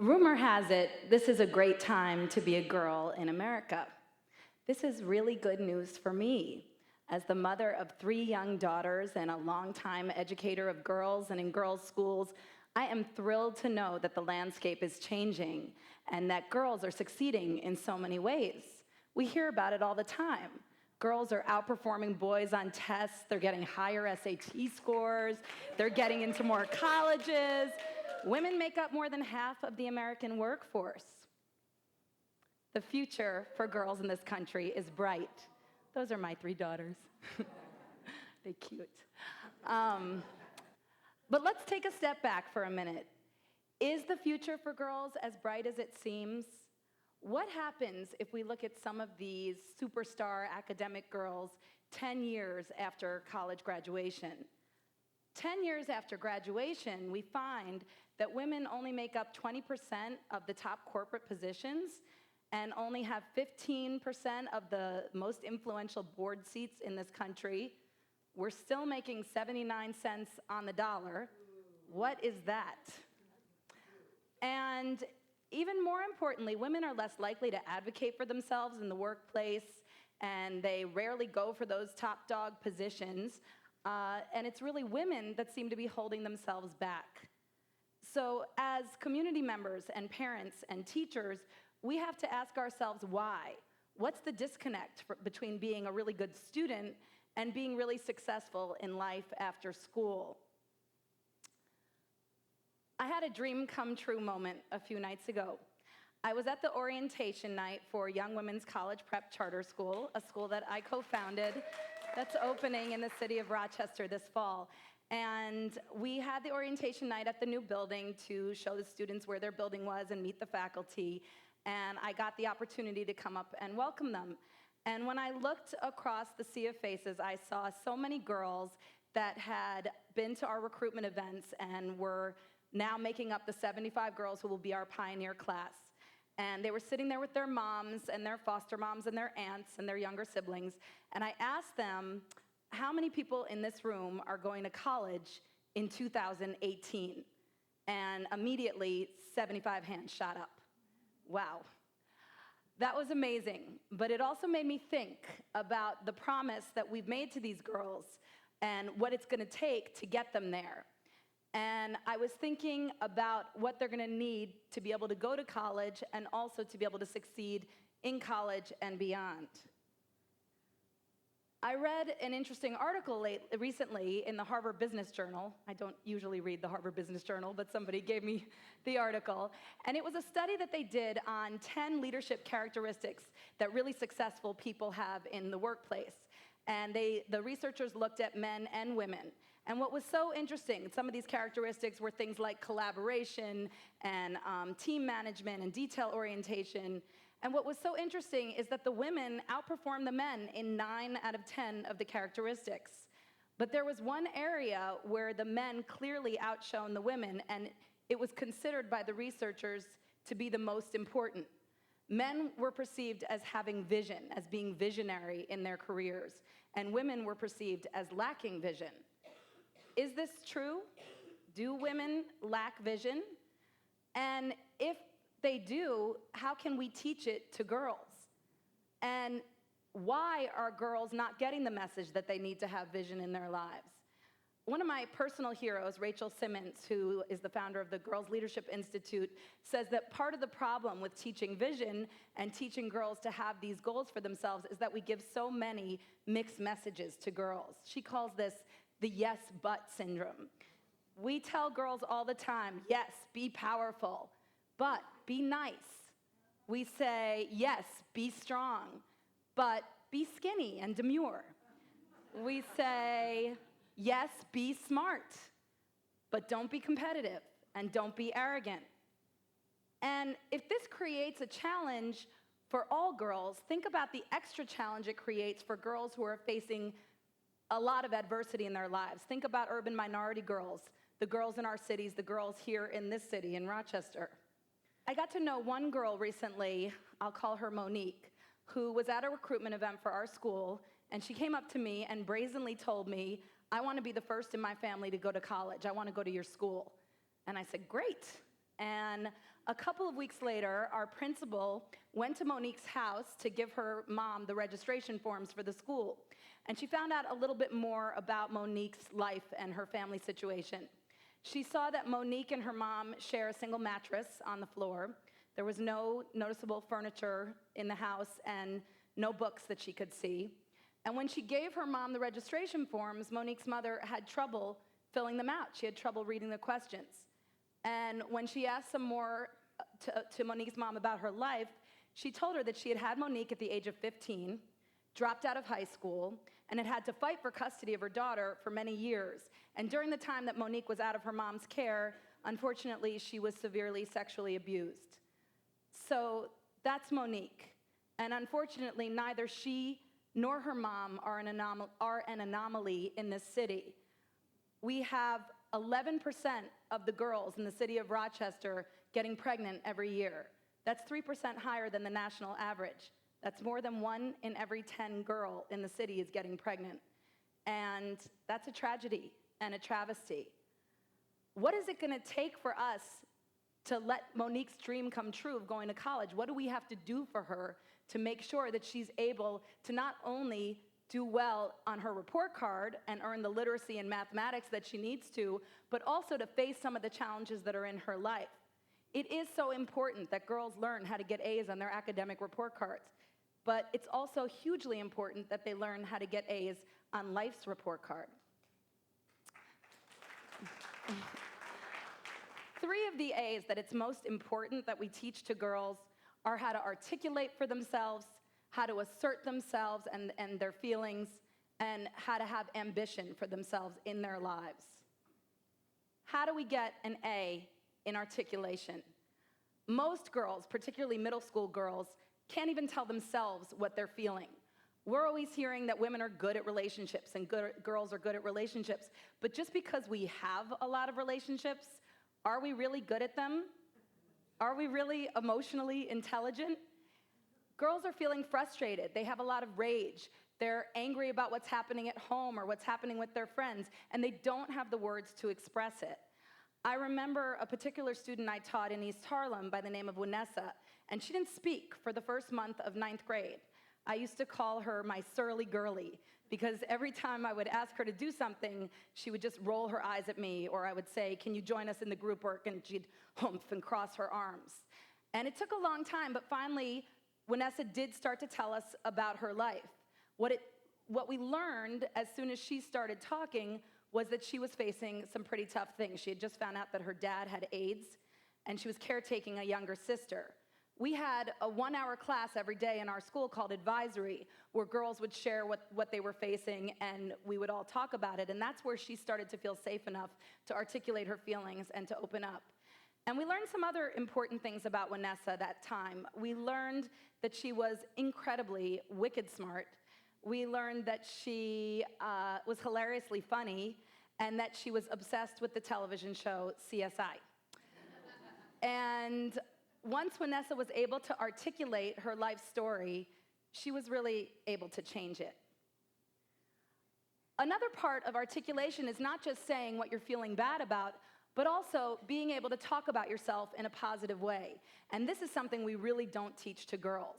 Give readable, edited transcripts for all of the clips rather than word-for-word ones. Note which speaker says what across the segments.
Speaker 1: Rumor has it this is a great time to be a girl in America. This is really good news for me. As the mother of 3 young daughters and a longtime educator of girls and in girls' schools, I am thrilled to know that the landscape is changing and that girls are succeeding in so many ways. We hear about it all the time. Girls are outperforming boys on tests, they're getting higher SAT scores, they're getting into more colleges. Women make up more than half of the American workforce. The future for girls in this country is bright. Those are my 3 daughters. They're cute. But let's take a step back for a minute. Is the future for girls as bright as it seems? What happens if we look at some of these superstar academic girls 10 years after college graduation? 10 years after graduation, we find that women only make up 20% of the top corporate positions and only have 15% of the most influential board seats in this country. We're still making 79 cents on the dollar. What is that? And even more importantly, women are less likely to advocate for themselves in the workplace, and they rarely go for those top dog positions. And it's really women that seem to be holding themselves back. So as community members and parents and teachers, we have to ask ourselves why. What's the disconnect between being a really good student and being really successful in life after school? I had a dream come true moment a few nights ago. I was at the orientation night for Young Women's College Prep Charter School, a school that I co-founded that's opening in the city of Rochester this fall. And we had the orientation night at the new building to show the students where their building was and meet the faculty. And I got the opportunity to come up and welcome them. And when I looked across the sea of faces, I saw so many girls that had been to our recruitment events and were now making up the 75 girls who will be our pioneer class. And they were sitting there with their moms and their foster moms and their aunts and their younger siblings. And I asked them, how many people in this room are going to college in 2018? And immediately, 75 hands shot up. Wow. That was amazing. But it also made me think about the promise that we've made to these girls and what it's going to take to get them there. And I was thinking about what they're going to need to be able to go to college and also to be able to succeed in college and beyond. I read an interesting article recently in the Harvard Business Journal. I don't usually read the Harvard Business Journal, but somebody gave me the article. And it was a study that they did on 10 leadership characteristics that really successful people have in the workplace. And the researchers looked at men and women. And what was so interesting, some of these characteristics were things like collaboration and team management and detail orientation. And what was so interesting is that the women outperformed the men in 9 out of 10 of the characteristics. But there was one area where the men clearly outshone the women, and it was considered by the researchers to be the most important. Men were perceived as having vision, as being visionary in their careers, and women were perceived as lacking vision. Is this true? Do women lack vision? And if they do, how can we teach it to girls? And why are girls not getting the message that they need to have vision in their lives? One of my personal heroes, Rachel Simmons, who is the founder of the Girls Leadership Institute, says that part of the problem with teaching vision and teaching girls to have these goals for themselves is that we give so many mixed messages to girls. She calls this the yes, but syndrome. We tell girls all the time, yes, be powerful, but be nice. We say, yes, be strong, but be skinny and demure. We say, yes, be smart, but don't be competitive and don't be arrogant. And if this creates a challenge for all girls, think about the extra challenge it creates for girls who are facing a lot of adversity in their lives. Think about urban minority girls, the girls in our cities, the girls here in this city, in Rochester. I got to know one girl recently, I'll call her Monique, who was at a recruitment event for our school, and she came up to me and brazenly told me, I want to be the first in my family to go to college. I want to go to your school. And I said, great. And a couple of weeks later, our principal went to Monique's house to give her mom the registration forms for the school. And she found out a little bit more about Monique's life and her family situation. She saw that Monique and her mom share a single mattress on the floor. There was no noticeable furniture in the house and no books that she could see. And when she gave her mom the registration forms, Monique's mother had trouble filling them out. She had trouble reading the questions. And when she asked some more to Monique's mom about her life, she told her that she had had Monique at the age of 15, dropped out of high school, and had to fight for custody of her daughter for many years. And during the time that Monique was out of her mom's care, unfortunately, she was severely sexually abused. So that's Monique. And unfortunately, neither she nor her mom are an anomaly in this city. We have 11% of the girls in the city of Rochester getting pregnant every year. That's 3% higher than the national average. That's more than 1 in every 10 girl in the city is getting pregnant. And that's a tragedy and a travesty. What is it gonna take for us to let Monique's dream come true of going to college? What do we have to do for her to make sure that she's able to not only do well on her report card and earn the literacy and mathematics that she needs to, but also to face some of the challenges that are in her life? It is so important that girls learn how to get A's on their academic report cards, but it's also hugely important that they learn how to get A's on life's report card. 3 of the A's that it's most important that we teach to girls are how to articulate for themselves, how to assert themselves and their feelings, and how to have ambition for themselves in their lives. How do we get an A in articulation? Most girls, particularly middle school girls, can't even tell themselves what they're feeling. We're always hearing that women are good at relationships and girls are good at relationships, but just because we have a lot of relationships, are we really good at them? Are we really emotionally intelligent? Girls are feeling frustrated. They have a lot of rage. They're angry about what's happening at home or what's happening with their friends, and they don't have the words to express it. I remember a particular student I taught in East Harlem by the name of Vanessa, and she didn't speak for the first month of 9th grade. I used to call her my surly girlie, because every time I would ask her to do something, she would just roll her eyes at me, or I would say, "Can you join us in the group work?" And she'd humph and cross her arms. And it took a long time, but finally, Vanessa did start to tell us about her life. What we learned as soon as she started talking was that she was facing some pretty tough things. She had just found out that her dad had AIDS, and she was caretaking a younger sister. We had a 1-hour class every day in our school called Advisory, where girls would share what they were facing, and we would all talk about it. And that's where she started to feel safe enough to articulate her feelings and to open up. And we learned some other important things about Vanessa that time. We learned that she was incredibly wicked smart. We learned that she was hilariously funny, and that she was obsessed with the television show CSI. And once Vanessa was able to articulate her life story, she was really able to change it. Another part of articulation is not just saying what you're feeling bad about, but also being able to talk about yourself in a positive way. And this is something we really don't teach to girls.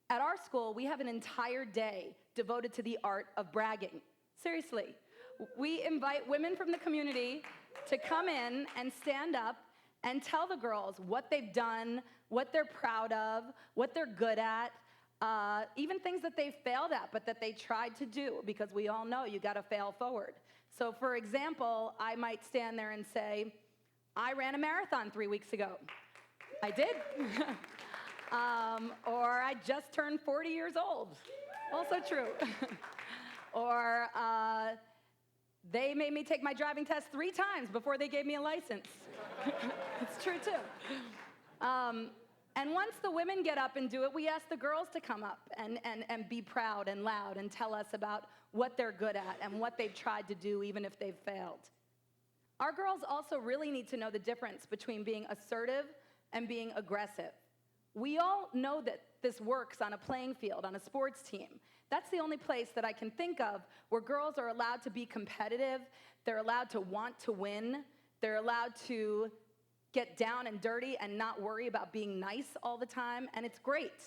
Speaker 1: At our school, we have an entire day devoted to the art of bragging. Seriously. We invite women from the community to come in and stand up and tell the girls what they've done, what they're proud of, what they're good at, even things that they failed at, but that they tried to do, because we all know you gotta fail forward. So for example, I might stand there and say, "I ran a marathon 3 weeks ago." I did. Or I just turned 40 years old. Also true. Or they made me take my driving test 3 times before they gave me a license. It's true too. And once the women get up and do it, we ask the girls to come up and be proud and loud and tell us about what they're good at and what they've tried to do, even if they've failed. Our girls also really need to know the difference between being assertive and being aggressive. We all know that this works on a playing field, on a sports team. That's the only place that I can think of where girls are allowed to be competitive, they're allowed to want to win, they're allowed to get down and dirty and not worry about being nice all the time, and it's great.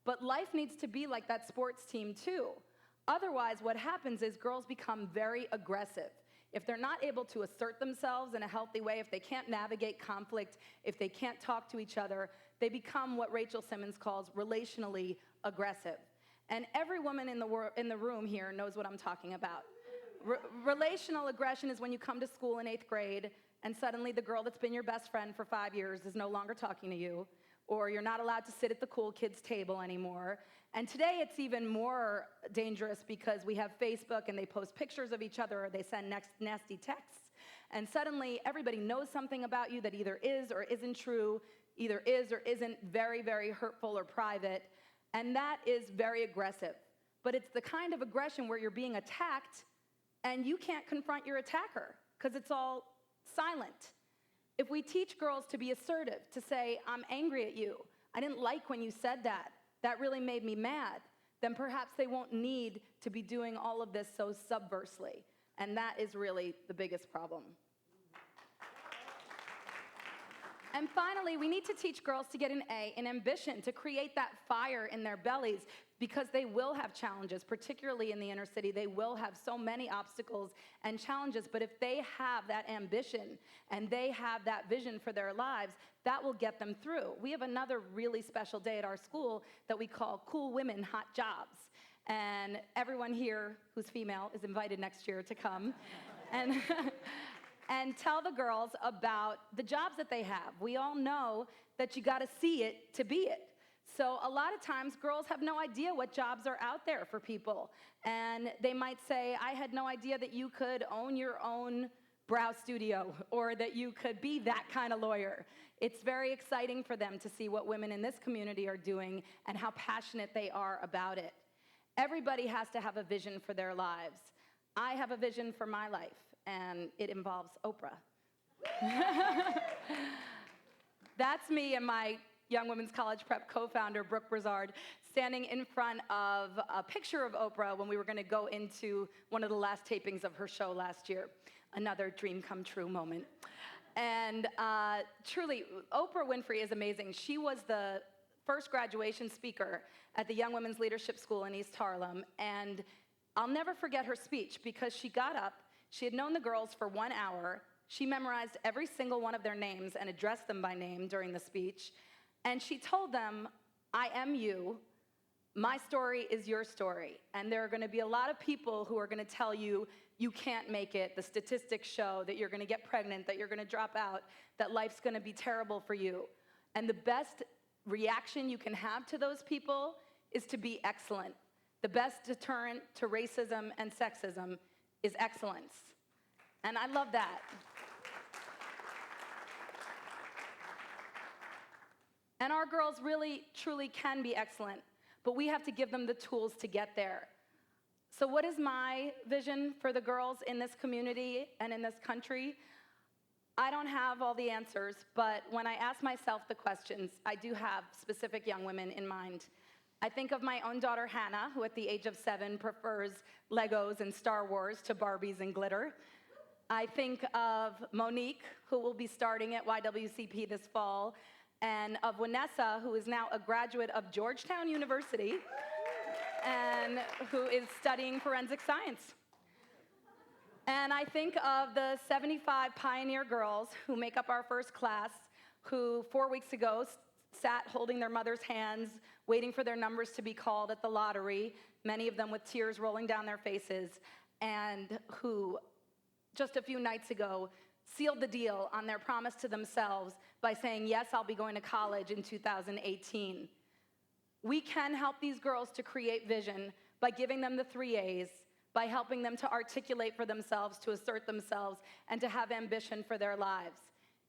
Speaker 1: But life needs to be like that sports team too. Otherwise, what happens is girls become very aggressive. If they're not able to assert themselves in a healthy way, if they can't navigate conflict, if they can't talk to each other, they become what Rachel Simmons calls relationally aggressive. And every woman in the room here knows what I'm talking about. Relational aggression is when you come to school in 8th grade and suddenly the girl that's been your best friend for 5 years is no longer talking to you, or you're not allowed to sit at the cool kids' table anymore. And today it's even more dangerous because we have Facebook and they post pictures of each other or they send nasty texts. And suddenly everybody knows something about you that either is or isn't true, either is or isn't very, very hurtful or private. And that is very aggressive. But it's the kind of aggression where you're being attacked and you can't confront your attacker because it's all silent. If we teach girls to be assertive, to say, I'm angry at you, I didn't like when you said that, that really made me mad, then perhaps they won't need to be doing all of this so subversely. And that is really the biggest problem. And finally, we need to teach girls to get an A in ambition, to create that fire in their bellies, because they will have challenges, particularly in the inner city. They will have so many obstacles and challenges, but if they have that ambition and they have that vision for their lives, that will get them through. We have another really special day at our school that we call Cool Women, Hot Jobs. And everyone here who's female is invited next year to come. And tell the girls about the jobs that they have. We all know that you gotta see it to be it. So a lot of times girls have no idea what jobs are out there for people. And they might say, I had no idea that you could own your own brow studio or that you could be that kind of lawyer. It's very exciting for them to see what women in this community are doing and how passionate they are about it. Everybody has to have a vision for their lives. I have a vision for my life, and it involves Oprah. That's me and my Young Women's College Prep co-founder, Brooke Brizard, standing in front of a picture of Oprah when we were gonna go into one of the last tapings of her show last year. Another dream come true moment. And truly, Oprah Winfrey is amazing. She was the first graduation speaker at the Young Women's Leadership School in East Harlem, and I'll never forget her speech because she got up, she had known the girls for 1 hour, she memorized every single one of their names and addressed them by name during the speech, and she told them, I am you, my story is your story, and there are gonna be a lot of people who are gonna tell you you can't make it, the statistics show that you're gonna get pregnant, that you're gonna drop out, that life's gonna be terrible for you. And the best reaction you can have to those people is to be excellent. The best deterrent to racism and sexism is excellence. And I love that. And our girls really, truly can be excellent, but we have to give them the tools to get there. So what is my vision for the girls in this community and in this country? I don't have all the answers, but when I ask myself the questions, I do have specific young women in mind. I think of my own daughter, Hannah, who at the age of 7 prefers Legos and Star Wars to Barbies and glitter. I think of Monique, who will be starting at YWCP this fall, and of Vanessa, who is now a graduate of Georgetown University and who is studying forensic science. And I think of the 75 pioneer girls who make up our first class, who 4 weeks ago sat holding their mother's hands, waiting for their numbers to be called at the lottery, many of them with tears rolling down their faces, and who just a few nights ago sealed the deal on their promise to themselves by saying, yes, I'll be going to college in 2018. We can help these girls to create vision by giving them the 3 A's, by helping them to articulate for themselves, to assert themselves, and to have ambition for their lives.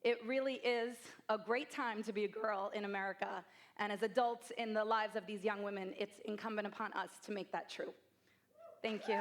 Speaker 1: It really is a great time to be a girl in America, and as adults in the lives of these young women, it's incumbent upon us to make that true. Thank you.